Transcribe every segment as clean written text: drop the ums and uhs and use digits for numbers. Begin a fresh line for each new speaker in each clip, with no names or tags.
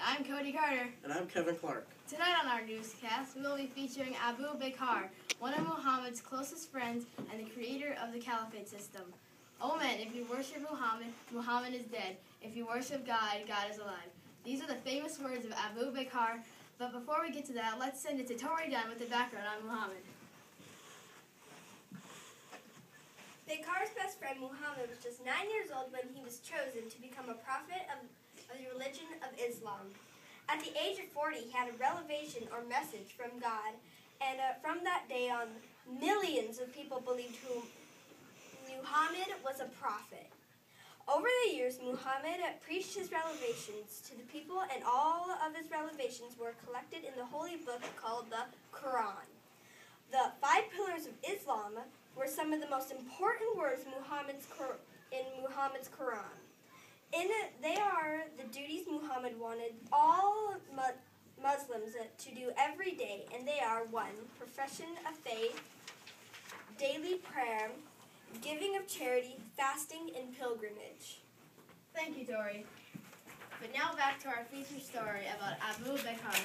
I'm Cody Carter.
And I'm Kevin Clark.
Tonight on our newscast, we will be featuring Abu Bakr, one of Muhammad's closest friends and the creator of the Caliphate system. O men, if you worship Muhammad, Muhammad is dead. If you worship God, God is alive. These are the famous words of Abu Bakr, but before we get to that, let's send it to Tori Dunn with the background on Muhammad.
Bakar's best friend Muhammad was just 9 years old when he was chosen to become a prophet of the religion of Islam. At the age of 40, he had a revelation or message from God, and from that day on, millions of people believed Muhammad was a prophet. Over the years, Muhammad preached his revelations to the people, and all of his revelations were collected in the holy book called the Quran. The 5 pillars of Islam were some of the most important words in Muhammad's Quran. They are the duties Muhammad wanted all Muslims to do every day, and they are 1. Profession of faith, daily prayer, giving of charity, fasting, and pilgrimage.
Thank you, Tori. But now back to our feature story about Abu Bakr.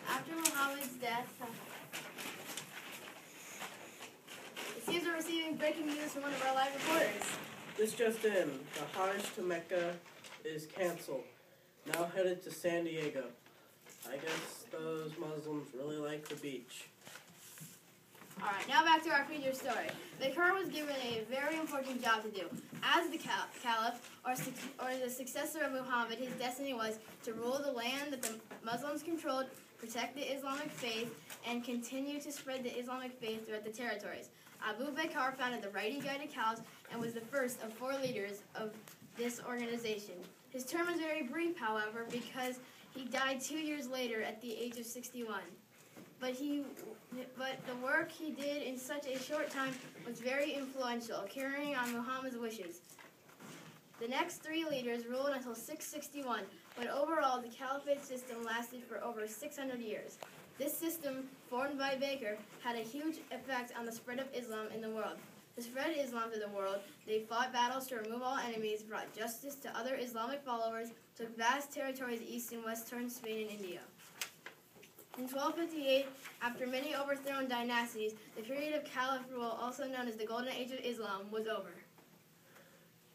After Muhammad's death, it seems we're receiving breaking news from one of our live reporters.
This just in, the Hajj to Mecca is canceled. Now headed to San Diego. I guess those Muslims really like the beach.
Alright, now back to our feature story. Bakr was given a very important job to do. As the caliph, or the successor of Muhammad, his destiny was to rule the land that the Muslims controlled, protect the Islamic faith, and continue to spread the Islamic faith throughout the territories. Abu Bakr founded the Writing Guide to Cows and was the first of 4 leaders of this organization. His term was very brief, however, because he died 2 years later at the age of 61. But the work he did in such a short time was very influential, carrying on Muhammad's wishes. The next 3 leaders ruled until 661, but overall the Caliphate system lasted for over 600 years. This system, formed by Bakr, had a huge effect on the spread of Islam in the world. To spread Islam to the world, they fought battles to remove all enemies, brought justice to other Islamic followers, took vast territories east and western Spain and India. In 1258, after many overthrown dynasties, the period of Caliph rule, also known as the Golden Age of Islam, was over.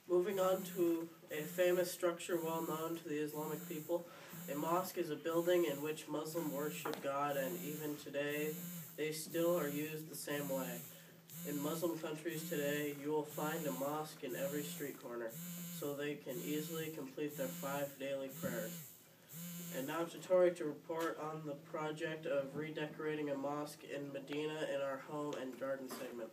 Moving on to a famous structure well known to the Islamic people. A mosque is a building in which Muslims worship God, and even today, they still are used the same way. In Muslim countries today, you will find a mosque in every street corner, so they can easily complete their 5 daily prayers. And now to Tori to report on the project of redecorating a mosque in Medina in our home and garden segment.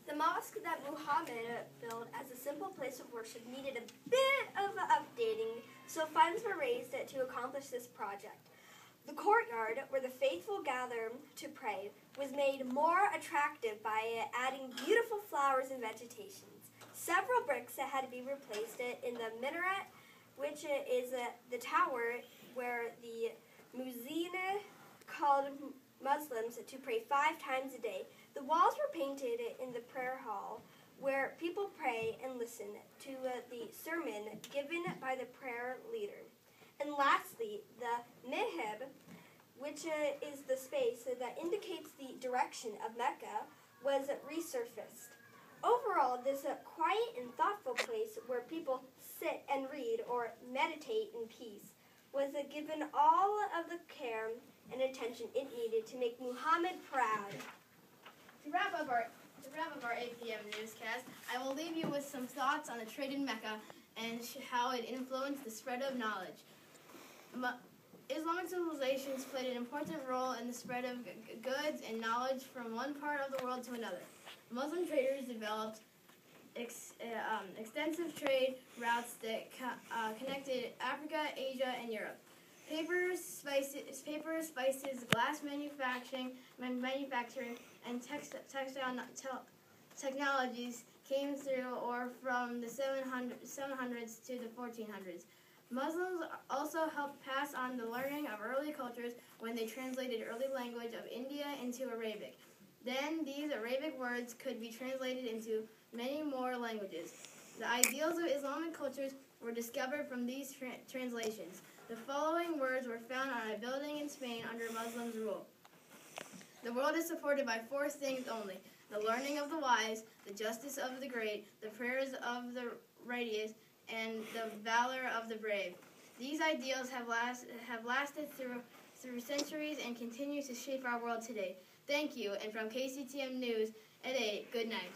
The mosque that Muhammad built as a simple place of worship needed a bit of updating, so funds were raised to accomplish this project. The courtyard, where the faithful gather to pray, was made more attractive by adding beautiful flowers and vegetation. Several bricks had to be replaced in the minaret, which is the tower where the muezzin called Muslims to pray 5 times a day. The walls were painted in the prayer hall, where people pray and listen to the sermon given by the prayer leader. And lastly, the mihrab, which is the space that indicates the direction of Mecca, was resurfaced. Overall, this quiet and thoughtful place where people sit and read or meditate in peace was given all of the care and attention it needed to make Muhammad proud.
To wrap up our 8 p.m. newscast, I will leave you with some thoughts on the trade in Mecca and how it influenced the spread of knowledge. Islamic civilizations played an important role in the spread of goods and knowledge from one part of the world to another. Muslim traders developed extensive trade routes that connected Africa, Asia, and Europe. Paper, spices, glass manufacturing, and textile technologies came through or from the 700s to the 1400s. Muslims also helped pass on the learning of early cultures when they translated early language of India into Arabic. Then these Arabic words could be translated into many more languages. The ideals of Islamic cultures were discovered from these translations. The following words were found on a building in Spain under Muslims' rule. The world is supported by 4 things only: the learning of the wise, the justice of the great, the prayers of the righteous, and the valor of the brave. These ideals have lasted through centuries and continue to shape our world today. Thank you, and from KCTM News at 8, good night.